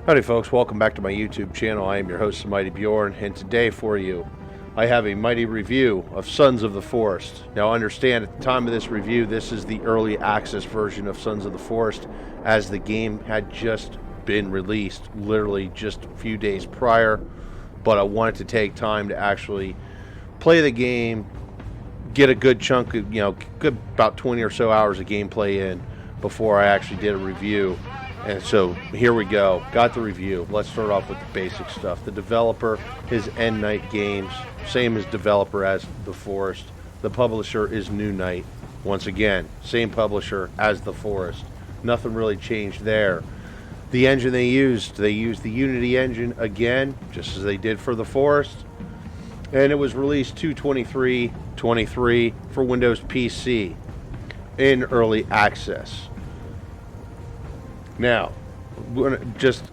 Howdy folks, welcome back to my YouTube channel. I am your host, Mighty Bjorn, and today for you, I have a mighty review of Sons of the Forest. Now understand, at the time of this review, this is the early access version of Sons of the Forest, as the game had just been released, literally just a few days prior, but I wanted to take time to actually play the game, get a good chunk of, good about 20 or so hours of gameplay in before I actually did a review. And so here we go. Got the review. Let's start off with the basic stuff. The developer is End Night Games, same as developer as The Forest. The publisher is New Night. Once again, same publisher as The Forest. Nothing really changed there. The engine they used the Unity engine again, just as they did for The Forest. And it was released 2/23/23 for Windows PC in early access. Now,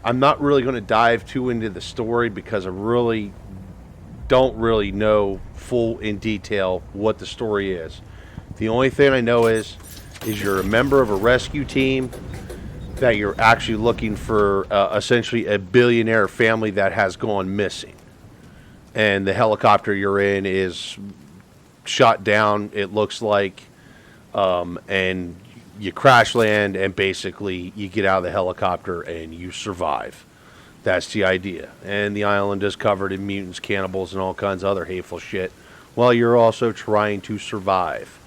I'm not really going to dive too into the story because I really don't really know full in detail what the story is. The only thing I know is you're a member of a rescue team, that you're actually looking for essentially a billionaire family that has gone missing. And the helicopter you're in is shot down, it looks like, and you crash land, and basically you get out of the helicopter and you survive. That's the idea. And the island is covered in mutants, cannibals, and all kinds of other hateful shit, while you're also trying to survive.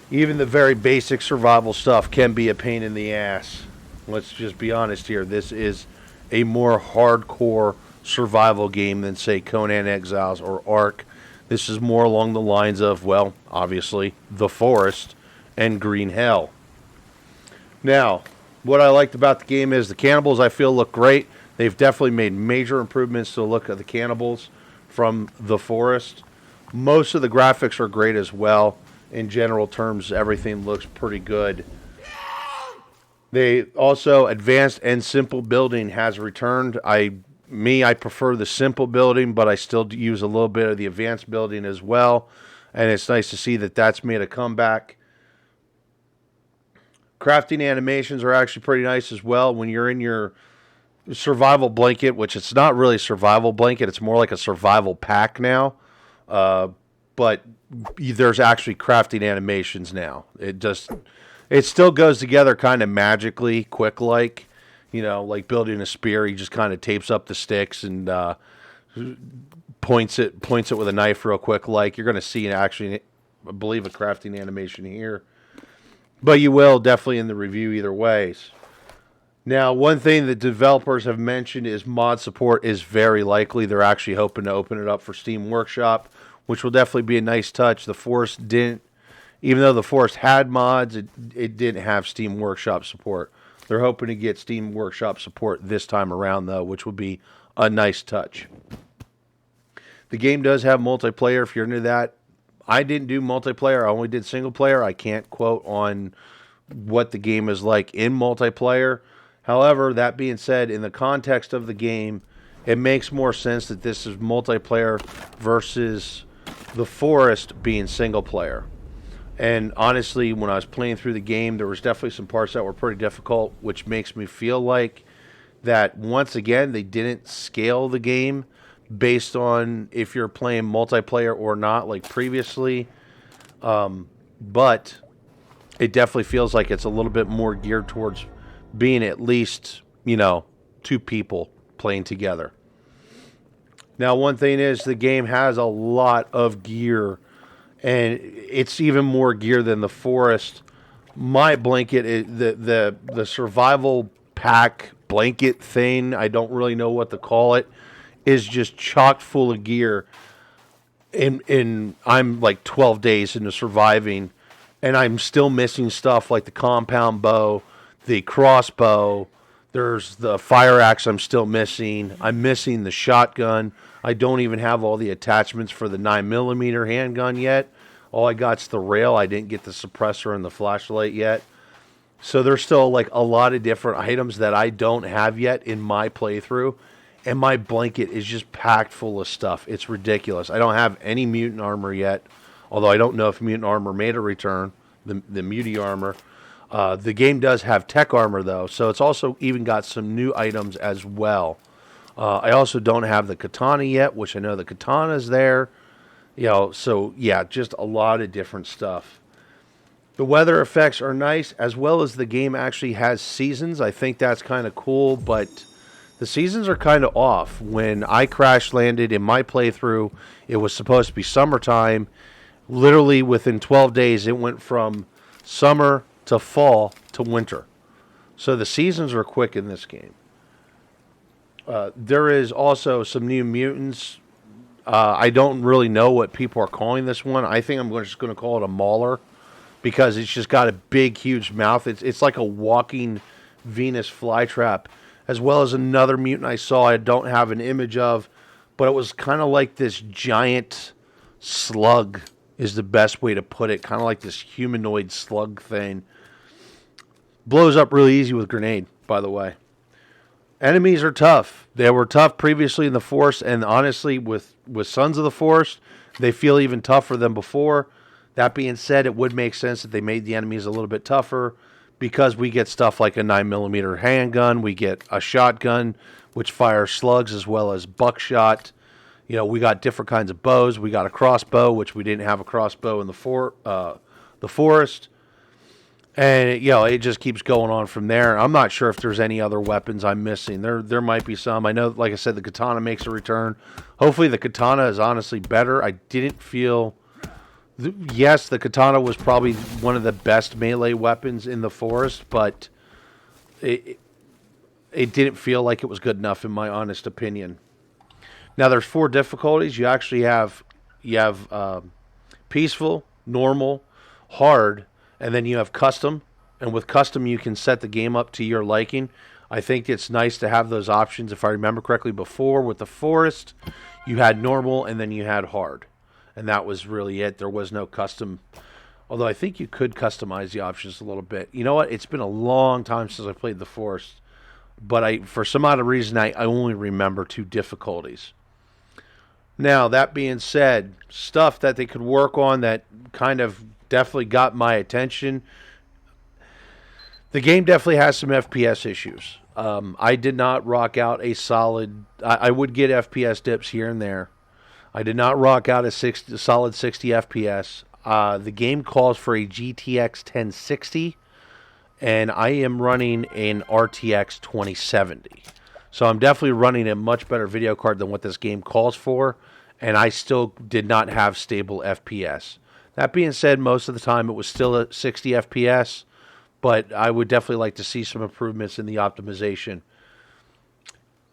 Even the very basic survival stuff can be a pain in the ass. Let's just be honest here. This is a more hardcore survival game than, say, Conan Exiles or Ark. This is more along the lines of, well, obviously, The Forest and Green Hell. Now, what I liked about the game is the cannibals, I feel, look great. They've definitely made major improvements to the look of the cannibals from The Forest. Most of the graphics are great as well. In general terms, everything looks pretty good. They also, advanced and simple building has returned. I prefer the simple building, but I still use a little bit of the advanced building as well. And it's nice to see that that's made a comeback. Crafting animations are actually pretty nice as well. When you're in your survival blanket, which it's not really a survival blanket, it's more like a survival pack now. But there's actually crafting animations now. It still goes together kind of magically, quick like. Like building a spear, he just kind of tapes up the sticks and points it with a knife real quick. Like you're going to see actually, I believe, a crafting animation here. But you will definitely in the review either ways. Now, one thing that developers have mentioned is mod support is very likely. They're actually hoping to open it up for Steam Workshop, which will definitely be a nice touch. The Forest didn't, even though the Forest had mods, it didn't have Steam Workshop support. They're hoping to get Steam Workshop support this time around, though, which would be a nice touch. The game does have multiplayer if you're into that. I didn't do multiplayer. I only did single player. I can't quote on what the game is like in multiplayer. However, that being said, in the context of the game, it makes more sense that this is multiplayer versus The Forest being single player. And honestly, when I was playing through the game, there was definitely some parts that were pretty difficult, which makes me feel like that, once again, they didn't scale the game based on if you're playing multiplayer or not, like previously. But it definitely feels like it's a little bit more geared towards being at least, two people playing together. Now, one thing is the game has a lot of gear, and it's even more gear than The Forest. My blanket, the survival pack blanket thing, I don't really know what to call it, is just chock full of gear. And I'm like 12 days into surviving, and I'm still missing stuff like the compound bow, the crossbow. There's the fire axe I'm still missing. I'm missing the shotgun. I don't even have all the attachments for the 9mm handgun yet. All I got's the rail. I didn't get the suppressor and the flashlight yet. So there's still like a lot of different items that I don't have yet in my playthrough. And my blanket is just packed full of stuff. It's ridiculous. I don't have any mutant armor yet. Although I don't know if mutant armor made a return. The muty armor. The game does have tech armor though, so it's also even got some new items as well. I also don't have the katana yet, which I know the katana's there. So yeah, just a lot of different stuff. The weather effects are nice, as well as the game actually has seasons. I think that's kind of cool, but the seasons are kind of off. When I crash landed in my playthrough, it was supposed to be summertime. Literally within 12 days, it went from summer to fall to winter. So the seasons are quick in this game. There is also some new mutants. I don't really know what people are calling this one. I think I'm just going to call it a mauler because it's just got a big, huge mouth. It's like a walking Venus flytrap, as well as another mutant I saw I don't have an image of, but it was kind of like this giant slug is the best way to put it. Kind of like this humanoid slug thing. Blows up really easy with grenade, by the way. Enemies are tough. They were tough previously in the Forest, and honestly, with Sons of the Forest, they feel even tougher than before. That being said, it would make sense that they made the enemies a little bit tougher because we get stuff like a 9mm handgun, we get a shotgun, which fires slugs as well as buckshot. We got different kinds of bows. We got a crossbow, which we didn't have a crossbow in the Forest. And it just keeps going on from there. I'm not sure if there's any other weapons I'm missing. There might be some. I know, like I said, the katana makes a return. Hopefully the katana is honestly better. I didn't feel... Yes, the katana was probably one of the best melee weapons in the Forest, but it didn't feel like it was good enough in my honest opinion. Now there's 4 difficulties. You actually have peaceful, normal, hard, and then you have custom. And with custom, you can set the game up to your liking. I think it's nice to have those options. If I remember correctly, before with the Forest, you had normal and then you had hard. And that was really it. There was no custom. Although I think you could customize the options a little bit. You know what? It's been a long time since I played the Forest. But for some odd reason, I only remember 2 difficulties. Now, that being said, stuff that they could work on that kind of definitely got my attention. The game definitely has some FPS issues. I did not rock out a solid... I would get FPS dips here and there. I did not rock out a solid 60 FPS. The game calls for a GTX 1060, and I am running an RTX 2070. So I'm definitely running a much better video card than what this game calls for, and I still did not have stable FPS. That being said, most of the time it was still at 60 FPS, but I would definitely like to see some improvements in the optimization.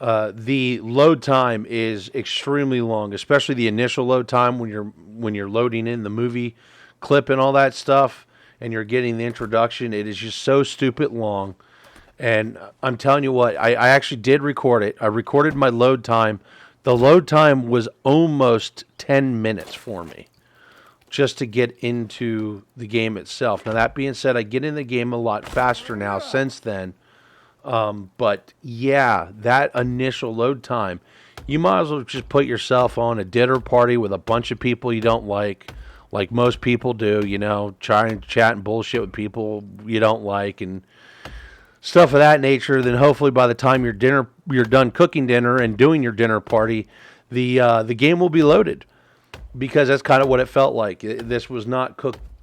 The load time is extremely long, especially the initial load time when you're loading in the movie clip and all that stuff, and you're getting the introduction. It is just so stupid long. And I'm telling you what, I actually did record it. I recorded my load time. The load time was almost 10 minutes for me just to get into the game itself. Now, that being said, I get in the game a lot faster now since then. But yeah, that initial load time, you might as well just put yourself on a dinner party with a bunch of people you don't like most people do, try and chat and bullshit with people you don't like and stuff of that nature. Then hopefully by the time you're done cooking dinner and doing your dinner party, the game will be loaded, because that's kind of what it felt like. This was not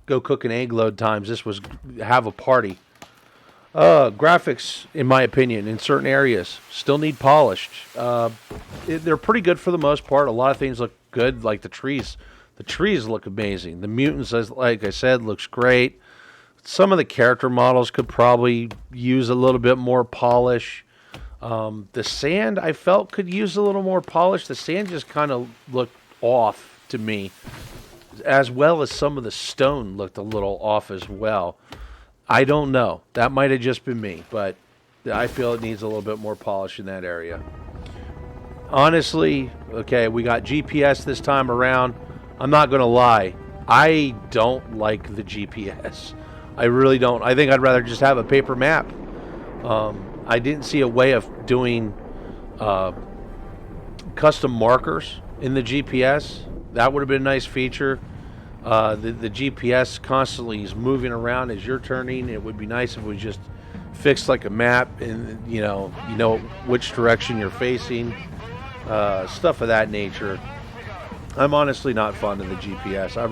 go cook an egg load times. This was have a party. Graphics, in my opinion, in certain areas still need polished. They're pretty good for the most part. A lot of things look good, like the trees. The trees look amazing. The mutants, like I said, looks great. Some of the character models could probably use a little bit more polish. The sand, I felt, could use a little more polish. The sand just kind of looked off to me, as well as some of the stone looked a little off as well. I don't know. That might have just been me, but I feel it needs a little bit more polish in that area. Honestly, okay, we got GPS this time around. I'm not going to lie. I don't like the GPS. I really don't. I think I'd rather just have a paper map. I didn't see a way of doing custom markers in the GPS. That would have been a nice feature. The GPS constantly is moving around as you're turning. It would be nice if we just fixed like a map, and you know which direction you're facing, stuff of that nature. I'm honestly not fond of the GPS. I'd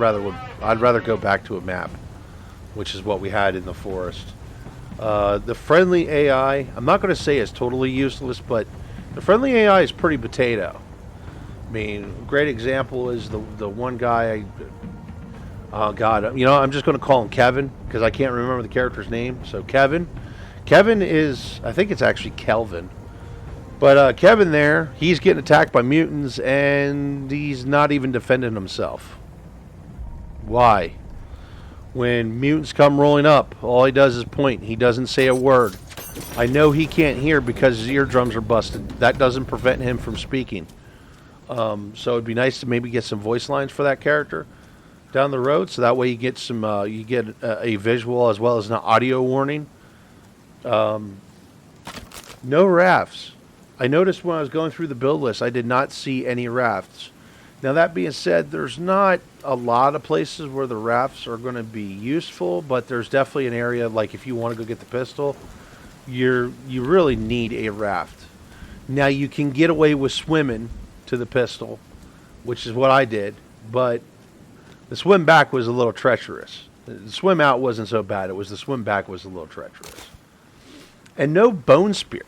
rather go back to a map, which is what we had in the forest. The friendly AI, I'm not going to say it's totally useless, but the friendly AI is pretty potato. I mean, a great example is the one guy. Oh God, I'm just going to call him Kevin because I can't remember the character's name. So Kevin is, I think it's actually Kelvin. But Kevin there, he's getting attacked by mutants, and he's not even defending himself. Why? When mutants come rolling up, all he does is point. He doesn't say a word. I know he can't hear because his eardrums are busted. That doesn't prevent him from speaking. So it'd be nice to maybe get some voice lines for that character down the road, so that way you get some, a visual as well as an audio warning. No rafts. I noticed when I was going through the build list, I did not see any rafts. Now that being said, there's not a lot of places where the rafts are going to be useful, but there's definitely an area like if you want to go get the pistol, you really need a raft. Now you can get away with swimming to the pistol, which is what I did, but the swim back was a little treacherous. The swim out wasn't so bad. It was the swim back was a little treacherous. And no bone spear.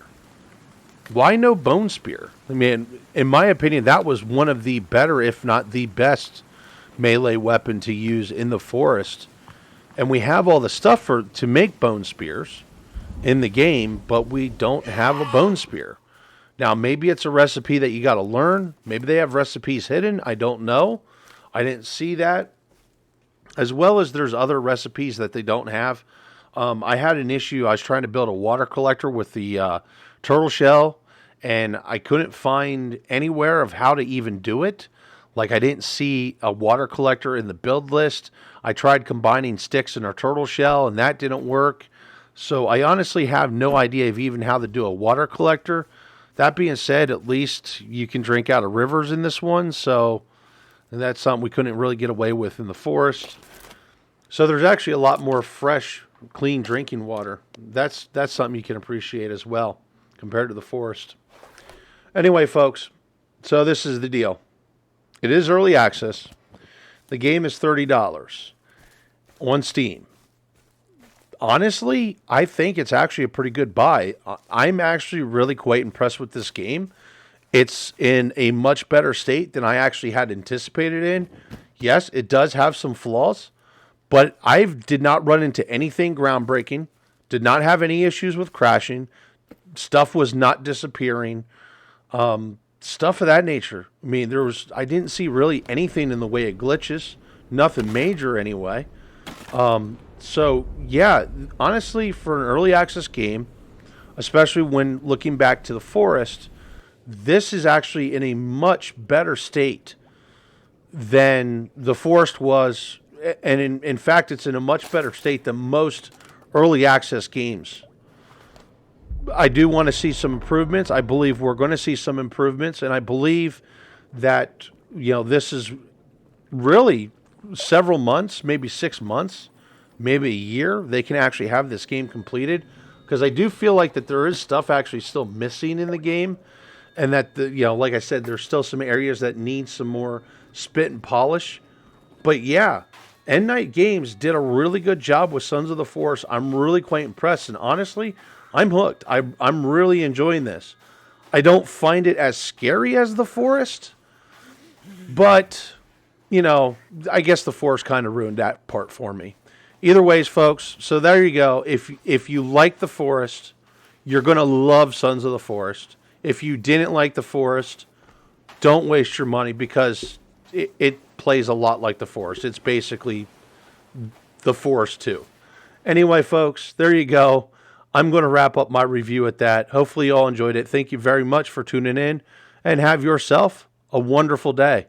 Why no bone spear? I mean, in my opinion, that was one of the better, if not the best, melee weapon to use in the forest. And we have all the stuff to make bone spears in the game, but we don't have a bone spear. Now, maybe it's a recipe that you got to learn. Maybe they have recipes hidden. I don't know. I didn't see that. As well as there's other recipes that they don't have. I had an issue. I was trying to build a water collector with the turtle shell, and I couldn't find anywhere of how to even do it. Like, I didn't see a water collector in the build list. I tried combining sticks in a turtle shell, and that didn't work. So I honestly have no idea of even how to do a water collector. That being said, at least you can drink out of rivers in this one, so that's something we couldn't really get away with in the forest. So there's actually a lot more fresh, clean drinking water. That's something you can appreciate as well compared to the forest. Anyway, folks, so this is the deal. It is early access. The game is $30 on Steam. Honestly, I think it's actually a pretty good buy. I'm actually really quite impressed with this game. It's in a much better state than I actually had anticipated in. Yes, it does have some flaws, but I did not run into anything groundbreaking, did not have any issues with crashing, stuff was not disappearing, stuff of that nature. I mean, I didn't see really anything in the way of glitches, nothing major anyway. So yeah, honestly, for an early access game, especially when looking back to the forest, this is actually in a much better state than the forest was, and in fact, it's in a much better state than most early access games. I do want to see some improvements. I believe we're going to see some improvements, and I believe that this is really several months, maybe 6 months, maybe a year. They can actually have this game completed, because I do feel like that there is stuff actually still missing in the game. And that, like I said, there's still some areas that need some more spit and polish. But yeah, End Night Games did a really good job with Sons of the Forest. I'm really quite impressed. And honestly, I'm hooked. I'm really enjoying this. I don't find it as scary as the forest. But, I guess the forest kind of ruined that part for me. Either ways, folks. So there you go. If you like the forest, you're going to love Sons of the Forest. If you didn't like the forest, don't waste your money, because it plays a lot like the forest. It's basically the forest too. Anyway, folks, there you go. I'm going to wrap up my review at that. Hopefully you all enjoyed it. Thank you very much for tuning in, and have yourself a wonderful day.